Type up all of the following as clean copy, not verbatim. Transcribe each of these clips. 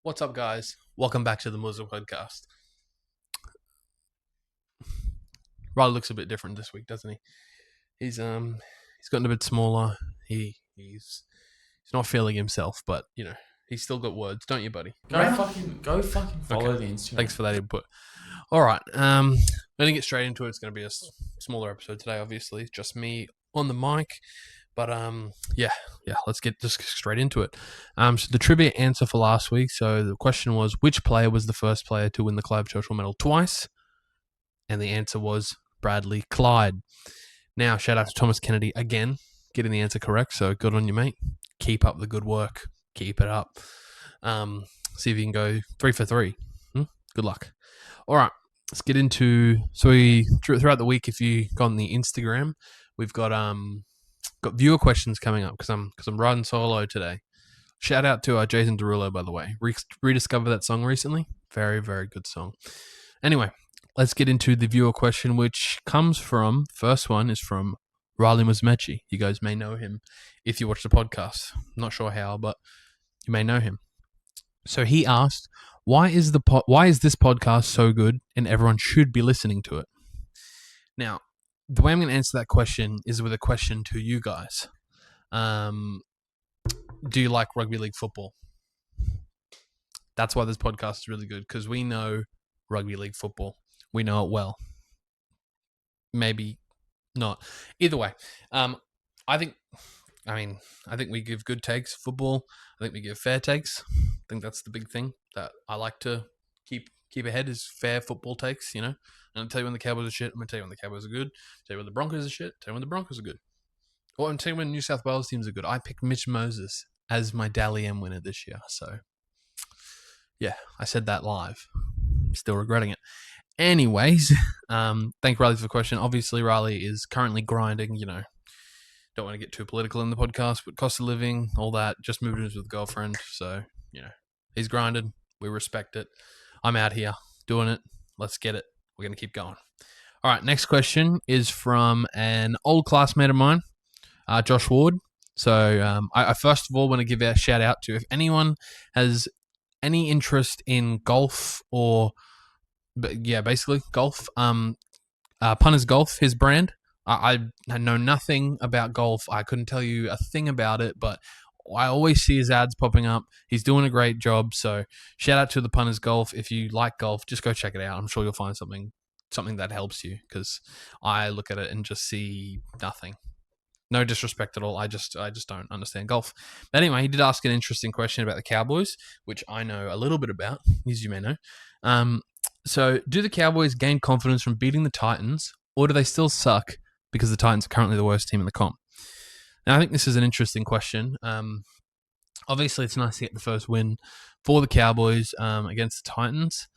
What's up, guys? Welcome back to the Musa podcast. Riley looks a bit different this week, doesn't he? He's gotten a bit smaller. He's not feeling himself, but he's still got words, don't you, buddy? Go fucking follow Okay. the Instagram. Thanks for that input. All right, we're gonna get straight into it. It's gonna be a smaller episode today, obviously, just me on the mic. But yeah, let's get just straight into it. So the trivia answer for last week. So the question was, which player was the first player to win the Clive Churchill Medal twice? And the answer was Bradley Clyde. Now, shout out to Thomas Kennedy again, getting the answer correct. So good on you, mate. Keep up the good work. Keep it up. See if you can go 3 for 3. Good luck. All right, let's get into. So throughout the week, if you go on the Instagram, we've got viewer questions coming up because I'm riding solo today. Shout out to Jason Derulo, by the way. Rediscovered that song recently. Very, very good song. Anyway, let's get into the viewer question, which comes from, first one is from Riley Musmechi. You guys may know him if you watch the podcast. I'm not sure how, but you may know him. So he asked, why is this podcast so good and everyone should be listening to it? Now, the way I'm going to answer that question is with a question to you guys. Do you like rugby league football? That's why this podcast is really good, because we know rugby league football. We know it well. Maybe not. Either way, I think we give good takes for football. I think we give fair takes. I think that's the big thing that I like to keep ahead is fair football takes, And I'll tell you when the Cowboys are shit. I'm going to tell you when the Cowboys are good. Tell you when the Broncos are shit. Tell you when the Broncos are good. Or I'm telling you when New South Wales teams are good. I picked Mitch Moses as my Dally M winner this year. So, yeah, I said that live. Still regretting it. Anyways, thank Riley for the question. Obviously, Riley is currently grinding, Don't want to get too political in the podcast, but cost of living, all that, just moved in with a girlfriend. So, he's grinded. We respect it. I'm out here doing it. Let's get it. We're going to keep going. All right, next question is from an old classmate of mine, Josh Ward. So I first of all want to give a shout out to if anyone has any interest in golf or, basically golf, Punters Golf, his brand. I know nothing about golf. I couldn't tell you a thing about it, but I always see his ads popping up. He's doing a great job. So shout out to the Punters Golf. If you like golf, just go check it out. I'm sure you'll find something that helps you, because I look at it and just see nothing. No disrespect at all. I just don't understand golf. But anyway, he did ask an interesting question about the Cowboys, which I know a little bit about, as you may know. So do the Cowboys gain confidence from beating the Titans, or do they still suck because the Titans are currently the worst team in the comp? Now, I think this is an interesting question. Obviously, it's nice to get the first win for the Cowboys against the Titans,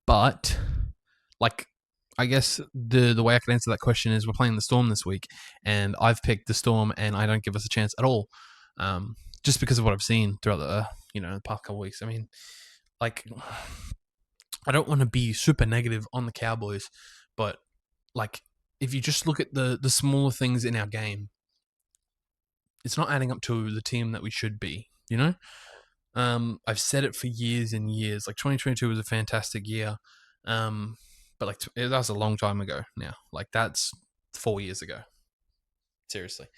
but I guess the way I can answer that question is we're playing the Storm this week, and I've picked the Storm, and I don't give us a chance at all, just because of what I've seen throughout the past couple of weeks. I mean, I don't want to be super negative on the Cowboys, but if you just look at the smaller things in our game, it's not adding up to the team that we should be, I've said it for years and years. 2022 was a fantastic year, but that was a long time ago now. That's 4 years ago. Seriously.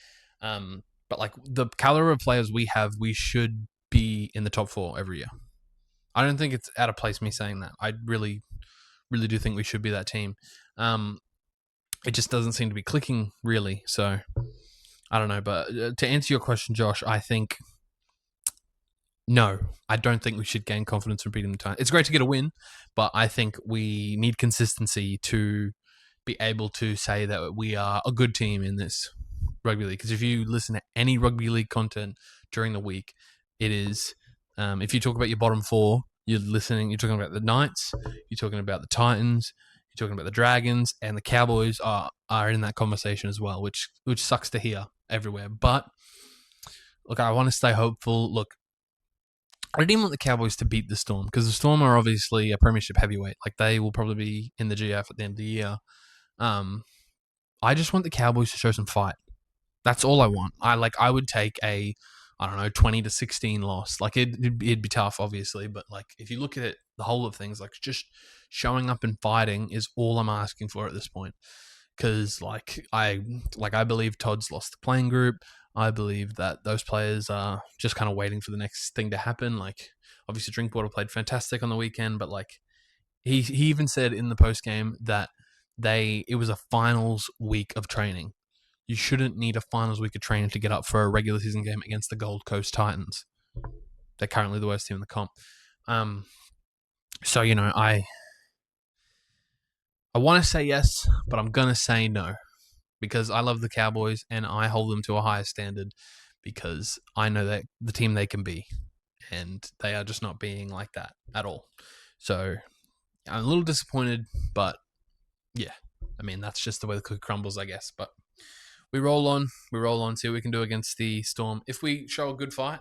But the caliber of players we have, we should be in the top 4 every year. I don't think it's out of place me saying that. I really, really do think we should be that team. It just doesn't seem to be clicking, really. So, I don't know. But to answer your question, Josh, I think, no, I don't think we should gain confidence from beating the Titans. It's great to get a win, but I think we need consistency to be able to say that we are a good team in this rugby league. Because if you listen to any rugby league content during the week, it is, if you talk about your bottom 4, you're talking about the Knights, you're talking about the Titans, you're talking about the Dragons, and the Cowboys are in that conversation as well, which sucks to hear everywhere. But look, I want to stay hopeful. Look, I didn't want the Cowboys to beat the Storm, because the Storm are obviously a premiership heavyweight. They will probably be in the GF at the end of the year. I just want the Cowboys to show some fight. That's all I want. I would take a I don't know, 20-16 loss. Like it'd be tough, obviously, but like if you look at it, the whole of things, like just showing up and fighting is all I'm asking for at this point. Because I believe Todd's lost the playing group. I believe that those players are just kind of waiting for the next thing to happen. Like obviously Drinkwater played fantastic on the weekend, but like he even said in the post game that it was a finals week of training. You shouldn't need a finals week of training to get up for a regular season game against the Gold Coast Titans. They're currently the worst team in the comp. So I want to say yes, but I'm gonna say no because I love the Cowboys and I hold them to a higher standard because I know that the team they can be, and they are just not being like that at all. So I'm a little disappointed, but yeah, I mean that's just the way the cookie crumbles, I guess. But we roll on, see what we can do against the Storm. If we show a good fight,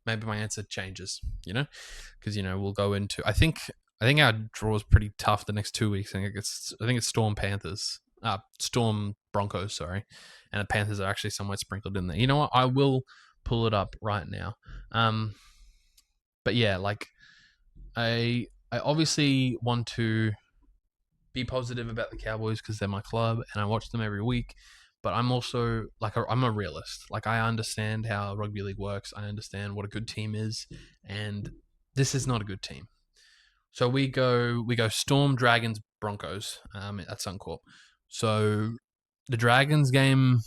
maybe my answer changes, because we'll go into. I think our draw is pretty tough the next 2 weeks. I think it's Storm Panthers, Storm Broncos, sorry, and the Panthers are actually somewhat sprinkled in there. You know what? I will pull it up right now. But yeah, like I obviously want to be positive about the Cowboys because they're my club and I watch them every week. But I'm also I'm a realist. Like I understand how rugby league works. I understand what a good team is, and this is not a good team. So we go Storm, Dragons, Broncos at Suncorp. So the Dragons game,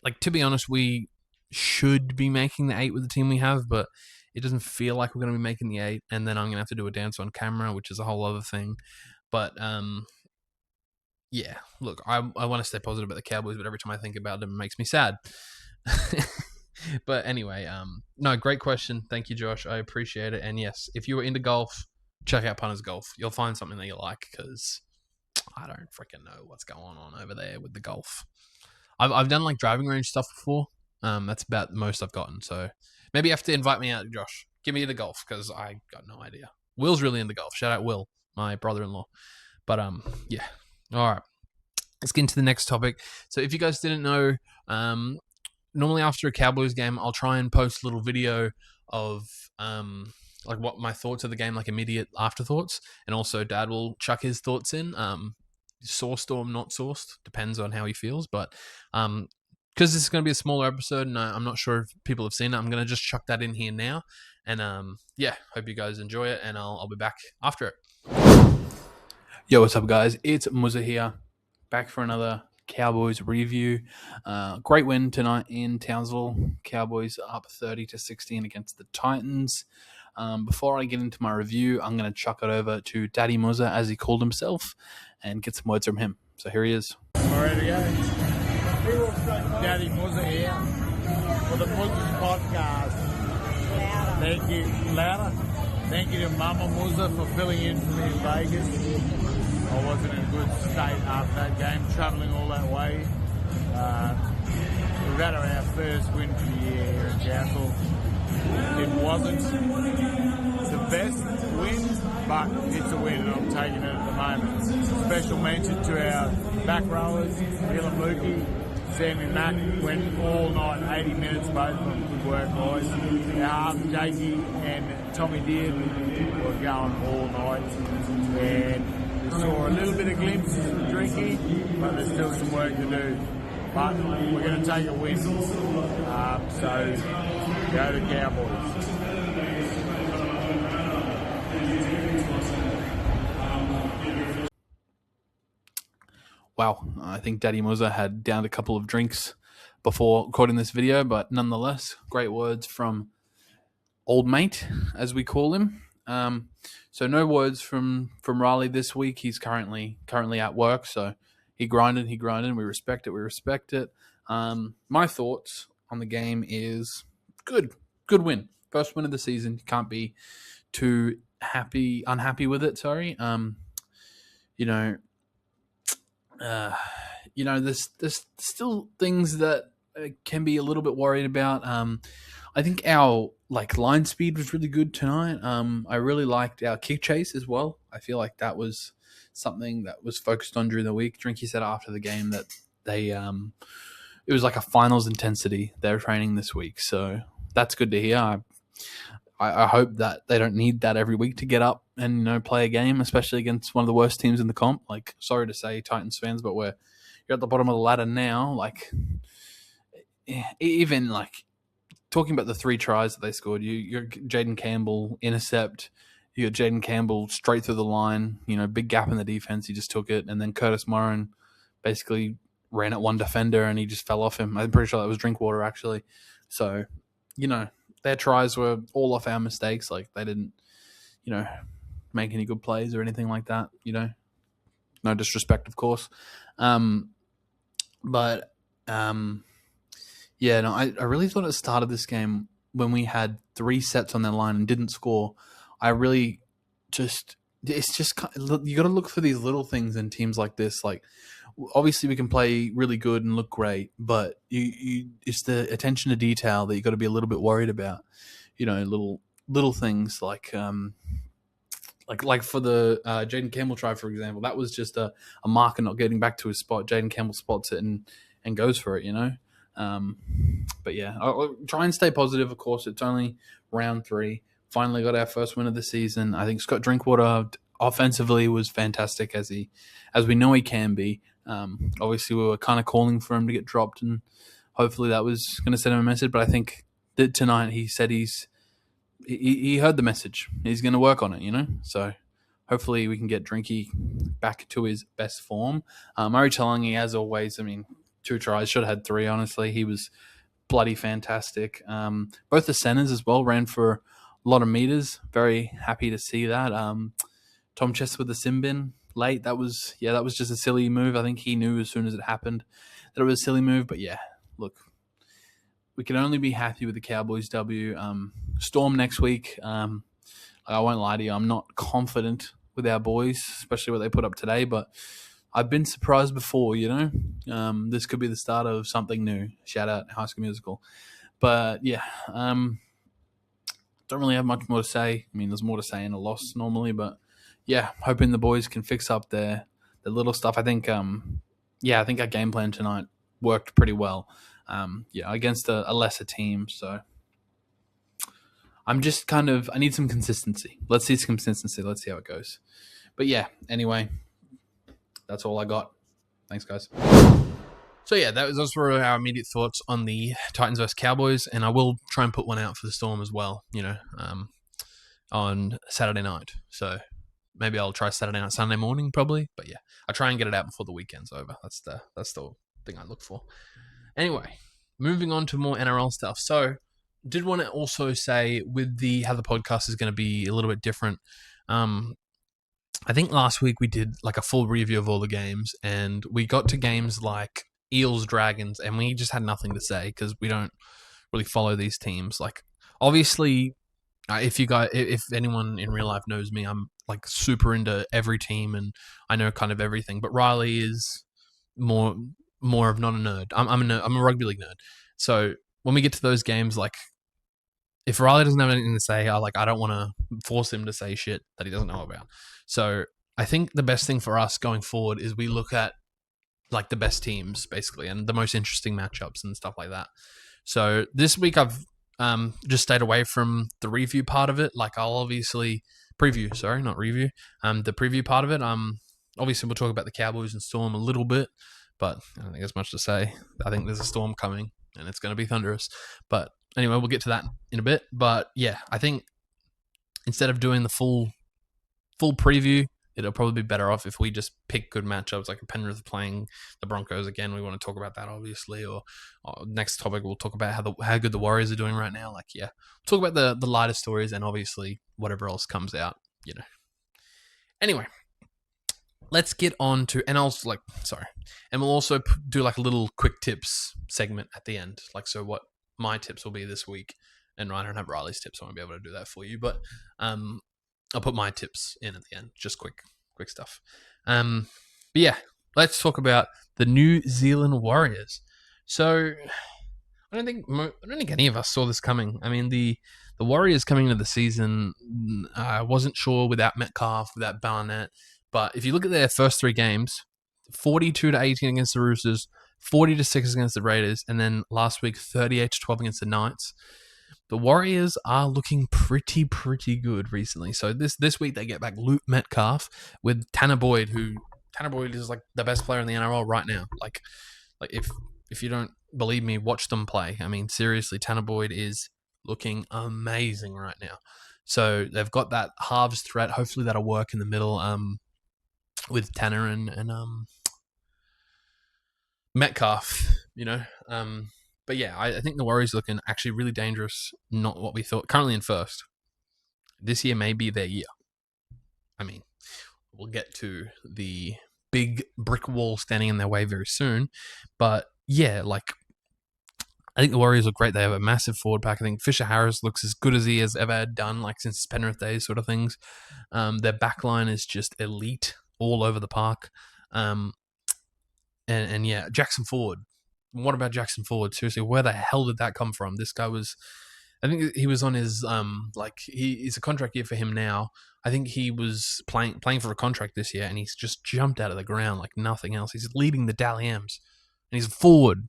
like to be honest, we should be making the 8 with the team we have, but it doesn't feel like we're going to be making the 8. And then I'm going to have to do a dance on camera, which is a whole other thing. But yeah, look, I want to stay positive about the Cowboys, but every time I think about them, it makes me sad. But anyway, no, great question. Thank you, Josh. I appreciate it. And yes, if you were into golf, check out Punters Golf. You'll find something that you like because I don't freaking know what's going on over there with the golf. I've done like driving range stuff before. That's about the most I've gotten. So maybe you have to invite me out, Josh. Give me the golf because I got no idea. Will's really into golf. Shout out Will, my brother-in-law. But yeah. All right. Let's get into the next topic. So if you guys didn't know, normally after a Cowboys game, I'll try and post a little video of like what my thoughts of the game, like immediate afterthoughts, and also Dad will chuck his thoughts in. Sourced or not sourced, depends on how he feels. But because this is going to be a smaller episode, and I'm not sure if people have seen it, I'm going to just chuck that in here now. And yeah, hope you guys enjoy it, and I'll be back after it. Yo, what's up, guys? It's Musa here, back for another Cowboys review. Great win tonight in Townsville. Cowboys up 30-16 against the Titans. Before I get into my review, I'm going to chuck it over to Daddy Musa, as he called himself, and get some words from him. So here he is. Alright, Daddy Musa here for the Musa's podcast. Thank you, louder. Thank you to Mama Musa for filling in for me in Vegas. I wasn't in a good state after that game, travelling all that way. We've had our first win for the year here in Townsville. It wasn't the best win, but it's a win and I'm taking it at the moment. Special mention to our back rowers, Dylan Lukey, Sammy Mack, went all night, 80 minutes both of them. Good work, guys. Our half, Jakey and Tommy Deard were going all night. And we saw a little bit of glimpses of Drinky, but there's still some work to do. But we're going to take a win. So go to Cowboys. Wow, I think Daddy Musa had downed a couple of drinks before recording this video, but nonetheless, great words from old mate, as we call him. So no words from Riley this week. He's currently at work, so he grinded. We respect it. My thoughts on the game is good win. First win of the season. You can't be too unhappy with it. Sorry. There's still things that can be a little bit worried about. I think our line speed was really good tonight. I really liked our kick chase as well. I feel like that was something that was focused on during the week. Drinky said after the game that they it was like a finals intensity they're training this week. So that's good to hear. I hope that they don't need that every week to get up and play a game, especially against one of the worst teams in the comp. Like, sorry to say, Titans fans, but you're at the bottom of the ladder now. Like, even like talking about the 3 tries that they scored, you're Jaden Campbell intercept. You got Jaden Campbell straight through the line. Big gap in the defense. He just took it, and then Curtis Moran basically ran at one defender and he just fell off him. I'm pretty sure that was Drinkwater actually. So, their tries were all off our mistakes. Like, they didn't, make any good plays or anything like that. No disrespect, of course. But yeah, no, I really thought at the start of this game when we had 3 sets on their line and didn't score, I really it's just you got to look for these little things in teams like this. Like, obviously we can play really good and look great, but it's the attention to detail that you got to be a little bit worried about. Little things like for the Jaden Campbell try, for example, that was just a marker not getting back to his spot. Jaden Campbell spots it and goes for it. But yeah, I'll try and stay positive. Of course, it's only round 3. Finally got our first win of the season. I think Scott Drinkwater offensively was fantastic as we know he can be. Obviously, we were kind of calling for him to get dropped, and hopefully that was going to send him a message. But I think that tonight he said he heard the message. He's going to work on it, So hopefully we can get Drinky back to his best form. Murray Talangi, as always, 2 tries, should have had 3, honestly. He was bloody fantastic. Both the centers as well ran for a lot of meters. Very happy to see that. Tom Chess with the sin bin late. That was just a silly move. I think he knew as soon as it happened that it was a silly move. But yeah, look, we can only be happy with the Cowboys W. Storm next week. I won't lie to you, I'm not confident with our boys, especially what they put up today, but I've been surprised before, This could be the start of something new. Shout out High School Musical. But yeah, don't really have much more to say. There's more to say in a loss normally, but yeah, hoping the boys can fix up their little stuff. I think, I think our game plan tonight worked pretty well. Against a lesser team. So I'm just I need some consistency. Let's see some consistency. Let's see how it goes. But yeah, anyway, that's all I got. Thanks, guys. So yeah, those were our immediate thoughts on the Titans vs Cowboys, and I will try and put one out for the Storm as well. On Saturday night. So maybe I'll try Saturday night, Sunday morning, probably. But yeah, I try and get it out before the weekend's over. That's the thing I look for. Anyway, moving on to more NRL stuff. So, did want to also say with how the podcast is going to be a little bit different. I think last week we did like a full review of all the games, and we got to games like Eels Dragons, and we just had nothing to say because we don't really follow these teams. Like, obviously, if anyone in real life knows me, I'm like super into every team and I know kind of everything. But Riley is more of not a nerd. I'm a rugby league nerd. So when we get to those games, like if Riley doesn't have anything to say, I don't want to force him to say shit that he doesn't know about. So I think the best thing for us going forward is we look at like the best teams basically and the most interesting matchups and stuff like that. So this week I've just stayed away from the review part of it. Like I'll obviously preview, sorry, not review. The preview part of it. Obviously we'll talk about the Cowboys and Storm a little bit, but I don't think there's much to say. I think there's a storm coming and it's going to be thunderous. But anyway, we'll get to that in a bit. But yeah, I think instead of doing the full preview, it'll probably be better off if we just pick good matchups, like Penrith playing the Broncos again. We want to talk about that, obviously. Or next topic, we'll talk about how good the Warriors are doing right now. Like, yeah, talk about the lighter stories and obviously whatever else comes out, Anyway, let's get on to, and we'll also do like a little quick tips segment at the end. Like, so what my tips will be this week, and I don't have Riley's tips, so I won't be able to do that for you, but I'll put my tips in at the end, just quick stuff. But yeah, let's talk about the New Zealand Warriors. So I don't think any of us saw this coming. I mean, the Warriors coming into the season, I wasn't sure without Metcalf, without Barnett. But if you look at their first 3 games, 42-18 against the Roosters, 40-6 against the Raiders, and then last week 38-12 against the Knights. The Warriors are looking pretty good recently. So this week they get back Luke Metcalf with Tanner Boyd, Tanner Boyd is like the best player in the NRL right now. Like if you don't believe me, watch them play. I mean, seriously, Tanner Boyd is looking amazing right now. So they've got that halves threat. Hopefully that'll work in the middle with Tanner and Metcalf, But yeah, I think the Warriors looking actually really dangerous. Not what we thought. Currently in first. This year may be their year. I mean, we'll get to the big brick wall standing in their way very soon. But yeah, I think the Warriors look great. They have a massive forward pack. I think Fisher Harris looks as good as he has ever done, since his Penrith days, sort of things. Their backline is just elite all over the park. And yeah, Jackson Ford. What about Jackson Ford? Seriously, where the hell did that come from? This guy was, I think he was on his he's a contract year for him now. I think he was playing for a contract this year, and he's just jumped out of the ground like nothing else. He's leading the Dally M's, and he's a forward.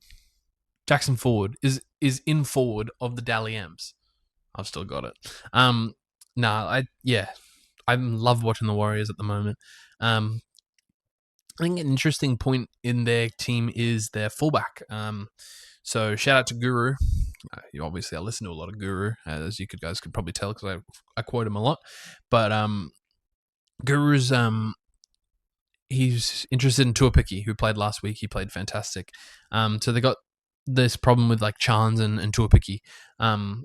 Jackson Ford is in forward of the Dally M's. I've still got it. I love watching the Warriors at the moment. I think an interesting point in their team is their fullback. So shout out to Guru. Obviously, I listen to a lot of Guru, as you guys could probably tell because I quote him a lot. But Guru's he's interested in Tuapiki, who played last week. He played fantastic. So they got this problem with Chance and Tuapiki. And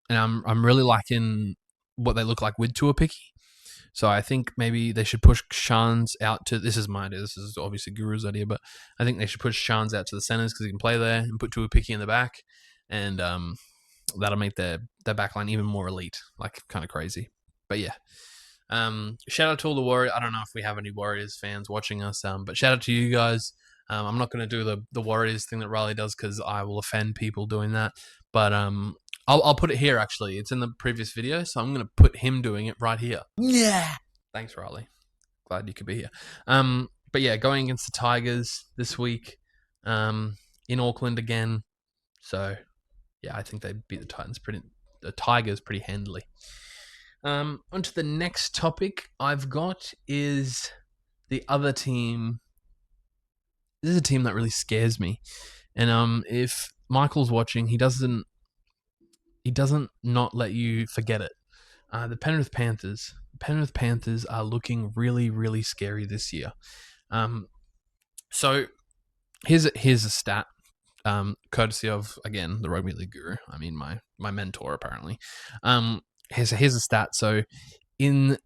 I'm really liking what they look like with Tuapiki. So I think maybe they should push Shans out to. This is my idea. This is obviously Guru's idea, but I think they should push Shans out to the centers because he can play there and put Tuapiki in the back, and that'll make their backline even more elite. Kind of crazy, but yeah. Shout out to all the Warriors. I don't know if we have any Warriors fans watching us, but shout out to you guys. I'm not going to do the Warriors thing that Riley does because I will offend people doing that. But I'll put it here, actually. It's in the previous video, so I'm going to put him doing it right here. Yeah. Thanks, Riley. Glad you could be here. But yeah, going against the Tigers this week in Auckland again. So, yeah, I think they beat the Tigers pretty handily. Onto the next topic I've got is the other team. This is a team that really scares me. And if Michael's watching, he doesn't not let you forget it. The Penrith Panthers. The Penrith Panthers are looking really, really scary this year. So here's a stat, courtesy of, again, the Rugby League Guru. I mean, my mentor, apparently. Here's a stat. So in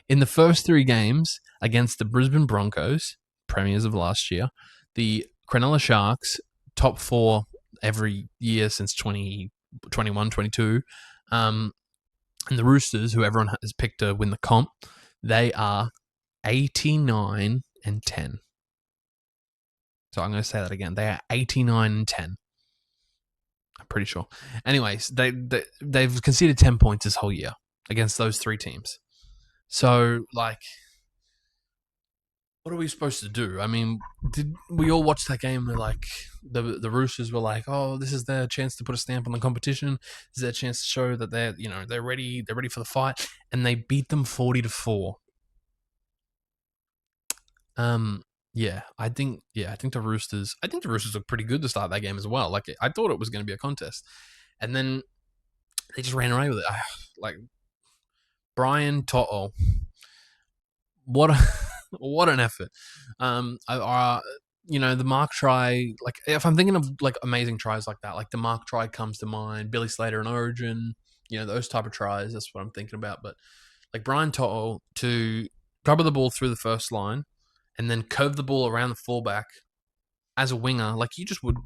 the first 3 games against the Brisbane Broncos, premiers of last year, the Cronulla Sharks, top 4 every year since 2021, 22, and the Roosters, who everyone has picked to win the comp, they are 89-10. So I'm going to say that again. They are 89-10. I'm pretty sure. Anyways, they've conceded 10 points this whole year against those 3 teams. So, what are we supposed to do? I mean, did we all watch that game where the Roosters were like, oh, this is their chance to put a stamp on the competition. This is their chance to show that they're ready for the fight, and they beat them 40-4. I think the Roosters look pretty good to start that game as well. I thought it was going to be a contest, and then they just ran away with it. Brian To'o, what an effort. The mark try, if I'm thinking of amazing tries like that, the mark try comes to mind, Billy Slater and Origin, those type of tries, that's what I'm thinking about. But Brian To'o to cover the ball through the first line and then curve the ball around the fullback as a winger, you just would,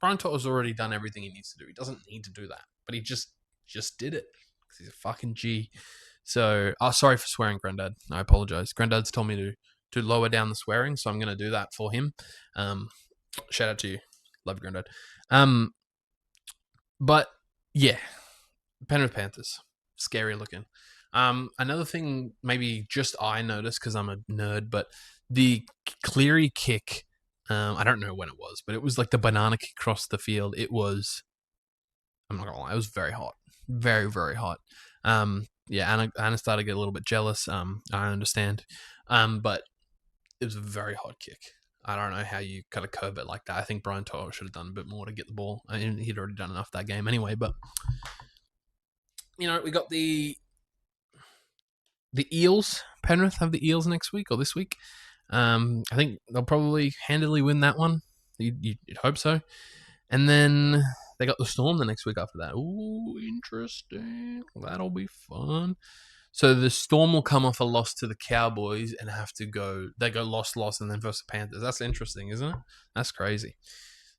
Brian To'o's already done everything he needs to do. He doesn't need to do that, but he just did it because he's a fucking G. So, sorry for swearing, Grandad. I apologize. Granddad's told me to lower down the swearing, so I'm going to do that for him. Shout out to you. Love you, Granddad. But, yeah. Penrith Panthers. Scary looking. Another thing maybe just I noticed because I'm a nerd, but the Cleary kick. I don't know when it was, but it was like the banana kick across the field. It was. I'm not gonna lie, it was very hot, very very hot. Yeah, Anna started to get a little bit jealous. I understand, but it was a very hot kick. I don't know how you kind of curve it like that. I think Brian To'o should have done a bit more to get the ball. I mean, he'd already done enough that game anyway. But we got the Eels. Penrith have the Eels next week or this week. I think they'll probably handily win that one. You'd hope so. And then they got the Storm the next week after that. Ooh, interesting. That'll be fun. So the Storm will come off a loss to the Cowboys and have to go. They go loss, and then versus the Panthers. That's interesting, isn't it? That's crazy.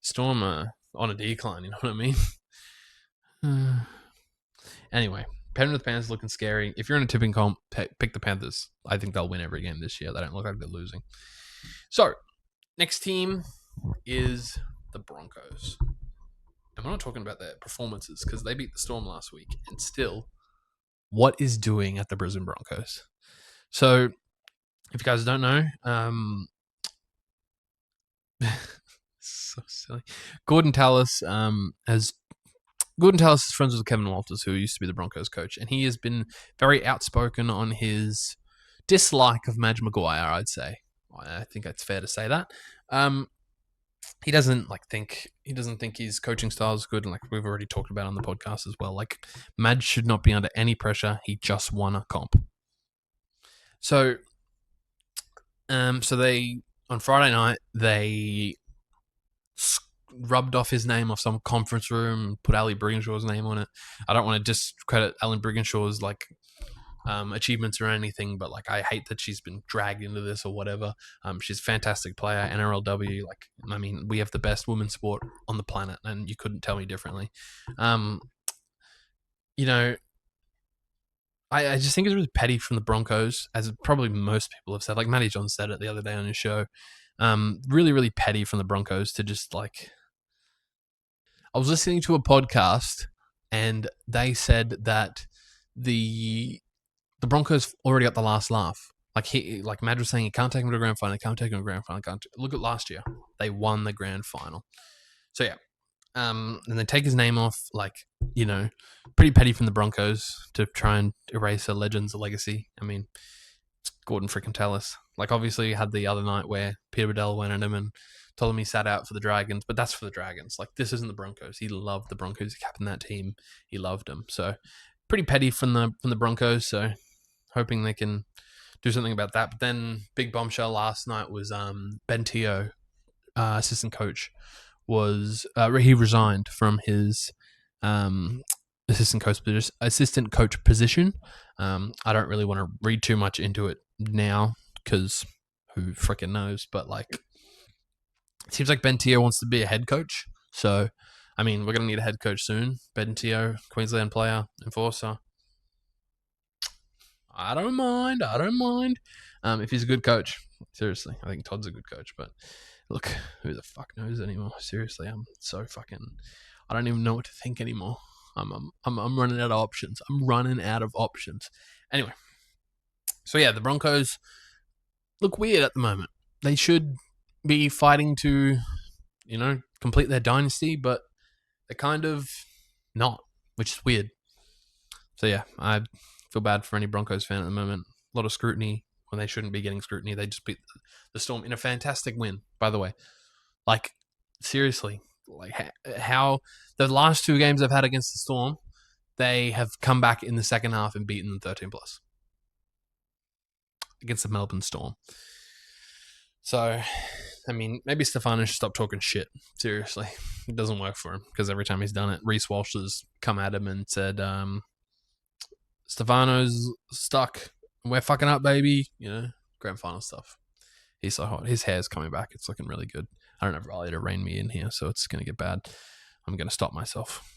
Storm on a decline. You know what I mean? Anyway, Penrith Panthers looking scary. If you're in a tipping comp, pick the Panthers. I think they'll win every game this year. They don't look like they're losing. So next team is the Broncos. And we're not talking about their performances because they beat the Storm last week. And still, what is doing at the Brisbane Broncos? So, if you guys don't know, so silly. Gordon Tallis is friends with Kevin Walters, who used to be the Broncos coach, and he has been very outspoken on his dislike of Madge Maguire. I'd say, I think it's fair to say that. He doesn't think his coaching style is good, and like we've already talked about on the podcast as well. Like Madge should not be under any pressure. He just won a comp. So they on Friday night they rubbed off his name off some conference room, put Ali Brigginshaw's name on it. I don't want to discredit Alan Brigginshaw's achievements or anything, but like I hate that she's been dragged into this or whatever. She's a fantastic player, NRLW. Like I mean, we have the best women's sport on the planet, and you couldn't tell me differently. I just think it's really petty from the Broncos, as probably most people have said. Like Matty John said it the other day on his show. Really, really petty from the Broncos to just like. I was listening to a podcast, and they said that the Broncos already got the last laugh. Like Madge was saying, he can't take him to a grand final. He can't take him to a grand final. Look at last year; they won the grand final. So yeah, and they take his name off. Pretty petty from the Broncos to try and erase a legend's legacy. I mean, it's Gordon freaking Tallis. Like obviously, you had the other night where Peter Waddell went at him and told him he sat out for the Dragons, but that's for the Dragons. Like this isn't the Broncos. He loved the Broncos. He captained that team. He loved them. So pretty petty from the Broncos. So hoping they can do something about that. But then big bombshell last night was Ben Teo, assistant coach, he resigned from his assistant coach position. I don't really want to read too much into it now because who freaking knows? But like, it seems like Ben Teo wants to be a head coach. So, I mean, we're gonna need a head coach soon. Ben Teo, Queensland player, enforcer. I don't mind. If he's a good coach. Seriously, I think Todd's a good coach. But look, who the fuck knows anymore? Seriously, I'm so fucking. I don't even know what to think anymore. I'm running out of options. Anyway, so yeah, the Broncos look weird at the moment. They should be fighting to, complete their dynasty, but they're kind of not, which is weird. So yeah, I feel bad for any Broncos fan at the moment. A lot of scrutiny when they shouldn't be getting scrutiny. They just beat the Storm in a fantastic win, by the way. Like, seriously, like how the last two games they've had against the Storm, they have come back in the second half and beaten them 13+ against the Melbourne Storm. So, I mean, maybe Stefano should stop talking shit. Seriously, it doesn't work for him because every time he's done it, Reece Walsh has come at him and said, Stefano's stuck. We're fucking up, baby. Grand final stuff. He's so hot. His hair's coming back. It's looking really good. I don't have Riley to rein me in here, so it's going to get bad. I'm going to stop myself.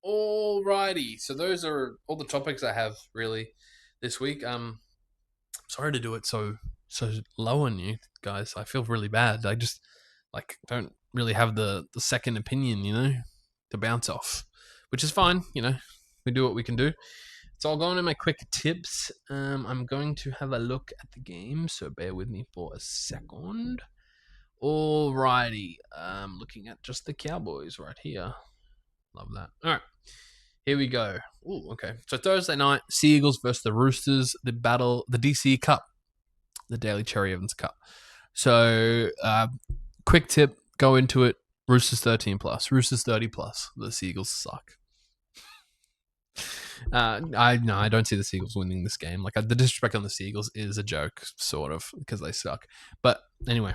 Alrighty. So those are all the topics I have, really, this week. Sorry to do it so low on you guys. I feel really bad. I just, don't really have the second opinion, to bounce off, which is fine. We do what we can do. So I'll go into my quick tips. I'm going to have a look at the game, so bear with me for a second. Alrighty, looking at just the Cowboys right here. Love that. All right, here we go. Ooh, okay. So Thursday night, Sea Eagles versus the Roosters, the DC Cup, the Daily Cherry Evans Cup. So, quick tip, go into it. Roosters 13 plus, Roosters 30 plus. The Seagulls suck. I don't see the Seagulls winning this game. Like the disrespect on the Seagulls is a joke, sort of, because they suck. But anyway,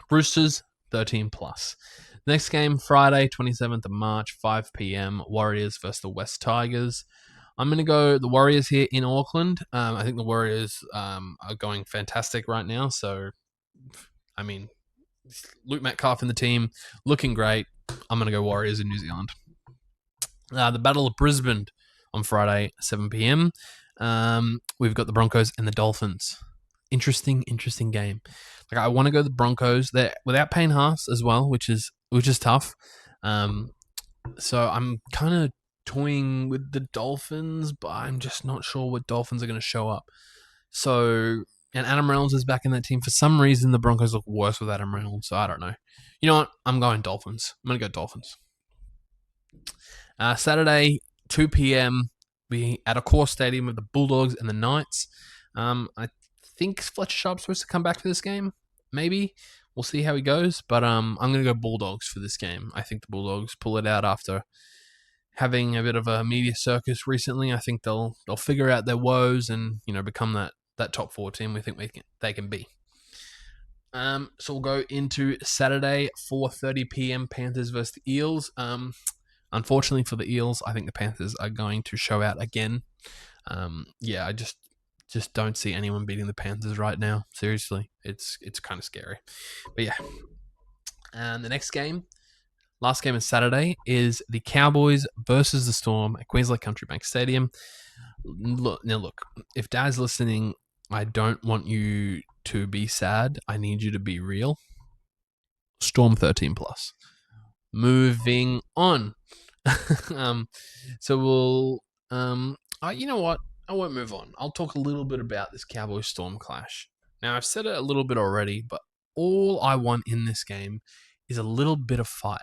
Roosters 13 plus. Next game, Friday, 27th of March, 5 p.m. Warriors versus the West Tigers. I'm going to go the Warriors here in Auckland. I think the Warriors are going fantastic right now. So, I mean, Luke Metcalf in the team, looking great. I'm going to go Warriors in New Zealand. The Battle of Brisbane on Friday, 7 p.m. We've got the Broncos and the Dolphins. Interesting game. Like I want to go the Broncos. They're without Payne Haas as well, which is tough. So I'm kind of toying with the Dolphins, but I'm just not sure what Dolphins are going to show up. So, and Adam Reynolds is back in that team. For some reason, the Broncos look worse with Adam Reynolds, so I don't know. You know what? I'm going Dolphins. I'm going to go Dolphins. Saturday, 2 p.m., we at a core stadium with the Bulldogs and the Knights. I think Fletcher Sharp's supposed to come back for this game. Maybe. We'll see how he goes. But I'm going to go Bulldogs for this game. I think the Bulldogs pull it out after having a bit of a media circus recently. I think they'll figure out their woes and become that top 4 team we think they can be. So we'll go into Saturday, 4:30 p.m. Panthers versus the Eels. Unfortunately for the Eels, I think the Panthers are going to show out again. I just don't see anyone beating the Panthers right now. Seriously, it's kind of scary. But yeah, and the next game, last game is Saturday, is the Cowboys versus the Storm at Queensland Country Bank Stadium. Look, if Dad's listening, I don't want you to be sad. I need you to be real. Storm 13 plus. Moving on. So we'll you know what? I won't move on. I'll talk a little bit about this Cowboys Storm clash. Now I've said it a little bit already, but all I want in this game is a little bit of fight.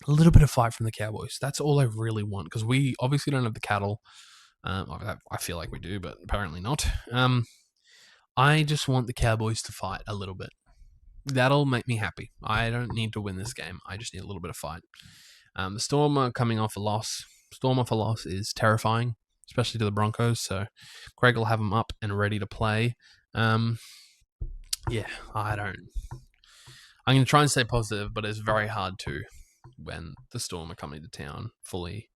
A little bit of fight from the Cowboys. That's all I really want, because we obviously don't have the cattle. I feel like we do, but apparently not. I just want the Cowboys to fight a little bit. That'll make me happy. I don't need to win this game. I just need a little bit of fight. The Storm are coming off a loss. Storm off a loss is terrifying, especially to the Broncos. So Craig will have them up and ready to play. I'm going to try and stay positive, but it's very hard to when the Storm are coming to town fully.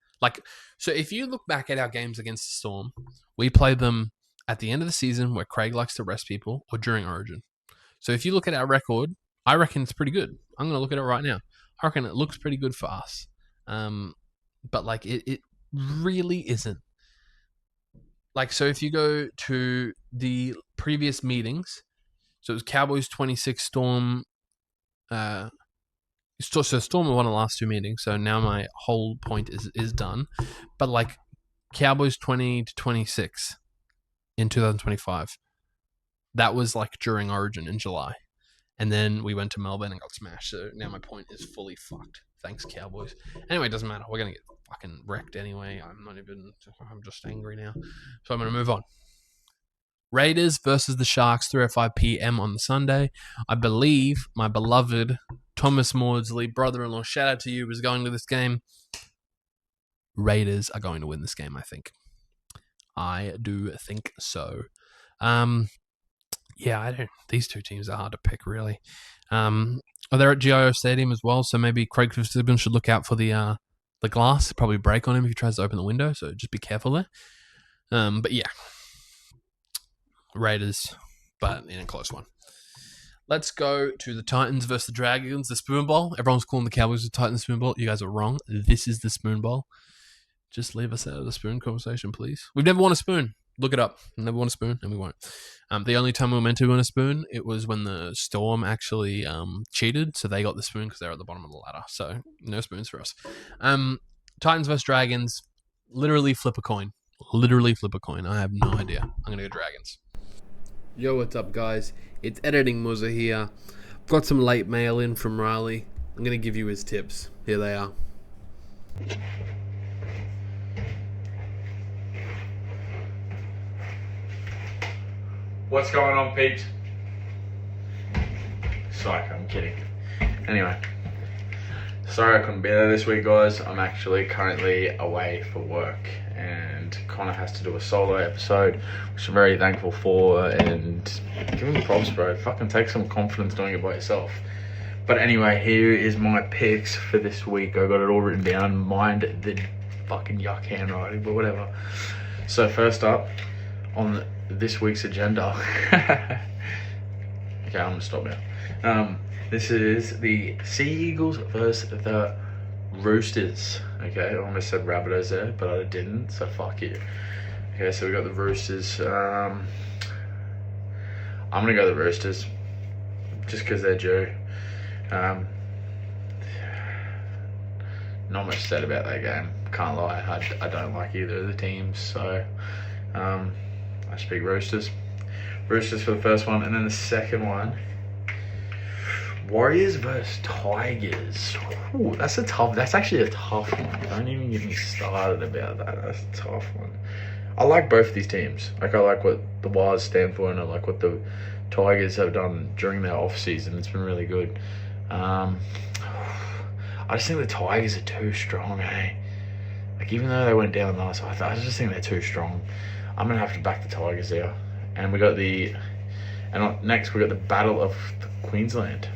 So if you look back at our games against the Storm, we played them at the end of the season where Craig likes to rest people, or during Origin. So if you look at our record, I reckon it's pretty good. I'm going to look at it right now. I reckon it looks pretty good for us. But it really isn't. So if you go to the previous meetings, so it was Cowboys 26, Storm. So Storm won the last 2 meetings. So now my whole point is done. But Cowboys 20 to 26 in 2025. That was during Origin in July. And then we went to Melbourne and got smashed. So now my point is fully fucked. Thanks, Cowboys. Anyway, it doesn't matter. We're going to get fucking wrecked anyway. I'm just angry now. So I'm going to move on. Raiders versus the Sharks, 3:05 p.m. on the Sunday. I believe my beloved Thomas Maudsley, brother-in-law, shout out to you, was going to this game. Raiders are going to win this game, I think. I do think so. These two teams are hard to pick, really. They're at GIO Stadium as well, so maybe Craig Fitzgibbon should look out for the glass. Probably break on him if he tries to open the window, so just be careful there. But yeah, Raiders, but in a close one. Let's go to the Titans versus the Dragons, the Spoon Bowl. Everyone's calling the Cowboys the Titans Spoon Bowl. You guys are wrong. This is the Spoon Bowl. Just leave us out of the spoon conversation, please. We've never won a spoon. Look it up. Never won a spoon, and we won't. The only time we were meant to win a spoon, it was when the Storm actually cheated, so they got the spoon because they're at the bottom of the ladder. So no spoons for us. Titans versus Dragons, literally flip a coin. Literally flip a coin. I have no idea. I'm going to go Dragons. Yo, what's up, guys? It's editing Musa here. I've got some late mail in from Riley. I'm going to give you his tips. Here they are. What's going on, peeps? Psych, I'm kidding. Anyway, sorry I couldn't be there this week, guys. I'm actually currently away for work, and Connor has to do a solo episode, which I'm very thankful for, and give him props, bro. Fucking take some confidence doing it by yourself. But anyway, here is my picks for this week. I got it all written down. Mind the fucking yuck handwriting, but whatever. So first up, on this week's agenda. Okay, I'm gonna stop now. This is the Sea Eagles versus the Roosters. Okay, I almost said Rabbitohs there, but I didn't, so fuck you. Okay, so we got the Roosters. I'm gonna go the Roosters, just because they're due. Not much said about that game. Can't lie, I don't like either of the teams, so I speak Roosters. Roosters for the first one, and then the second one, Warriors versus Tigers. Ooh, that's actually a tough one. Don't even get me started about that. That's a tough one. I like both of these teams. Like, I like what the Wars stand for, and I like what the Tigers have done during their off season. It's been really good. I just think the Tigers are too strong, eh? Like, even though they went down last, I just think they're too strong. I'm gonna have to back the Tigers there. And we got next we got the Battle of Queensland.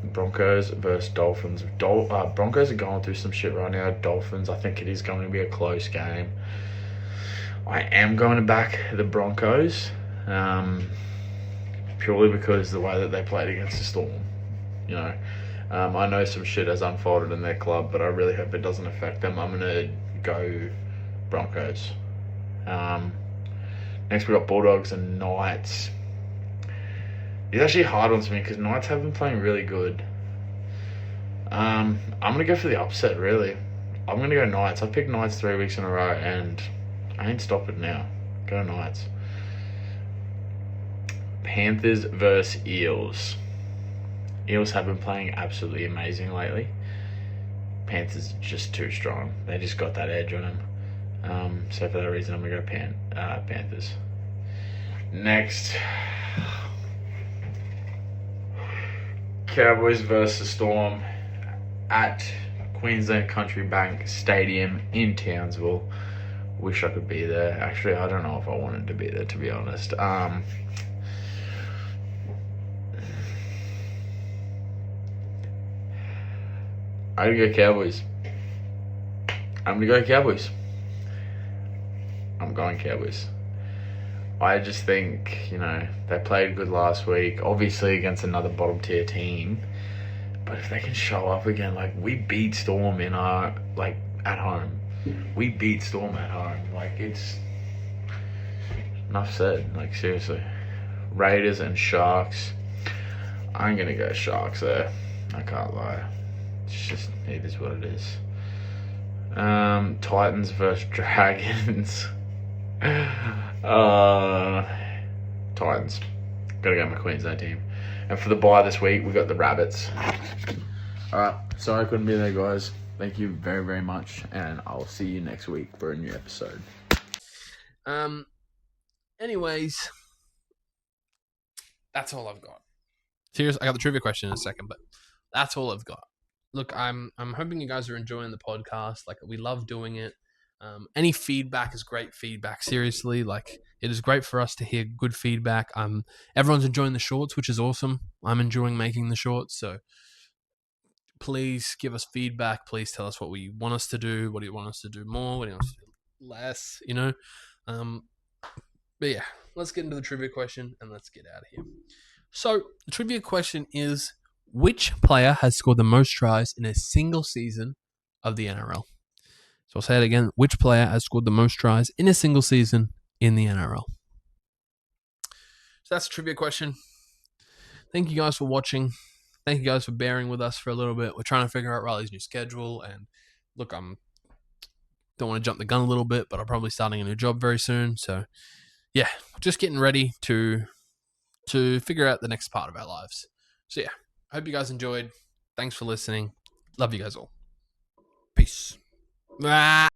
Broncos versus Dolphins. Broncos are going through some shit right now. Dolphins, I think it is going to be a close game. I am going to back the Broncos, purely because the way that they played against the Storm. You know, I know some shit has unfolded in their club, but I really hope it doesn't affect them. I'm gonna go Broncos. Next we got Bulldogs and Knights. It's actually hard ones for me because Knights have been playing really good. I'm gonna go for the upset, really. I'm gonna go Knights. I've picked Knights 3 weeks in a row, and I ain't stopping now. Go Knights. Panthers versus Eels. Eels have been playing absolutely amazing lately. Panthers are just too strong. They just got that edge on them. So for that reason, I'm gonna go Panthers. Next, Cowboys versus Storm at Queensland Country Bank Stadium in Townsville. Wish I could be there. Actually, I don't know if I wanted to be there, to be honest. I'm gonna go Cowboys. I'm going Cowboys. I just think, they played good last week, obviously against another bottom tier team. But if they can show up again, we beat Storm at home. We beat Storm at home. It's enough said. Seriously. Raiders and Sharks. I'm gonna go Sharks there. I can't lie. It is what it is. Titans versus Dragons. Titans. Gotta go my Queensland team. And for the bye this week, we got the Rabbits. Alright, sorry I couldn't be there, guys. Thank you very, very much, and I'll see you next week for a new episode. Anyways, that's all I've got. Seriously, I got the trivia question in a second, but that's all I've got. Look, I'm hoping you guys are enjoying the podcast. We love doing it. Any feedback is great feedback. Seriously, it is great for us to hear good feedback. Everyone's enjoying the shorts, which is awesome. I'm enjoying making the shorts, so please give us feedback. Please tell us what we want us to do. What do you want us to do more? What do you want us to do less? But yeah, let's get into the trivia question and let's get out of here. So the trivia question is: which player has scored the most tries in a single season of the NRL? So I'll say it again. Which player has scored the most tries in a single season in the NRL? So that's a trivia question. Thank you guys for watching. Thank you guys for bearing with us for a little bit. We're trying to figure out Riley's new schedule. And look, don't want to jump the gun a little bit, but I'm probably starting a new job very soon. So yeah, just getting ready to figure out the next part of our lives. So yeah, hope you guys enjoyed. Thanks for listening. Love you guys all. Peace.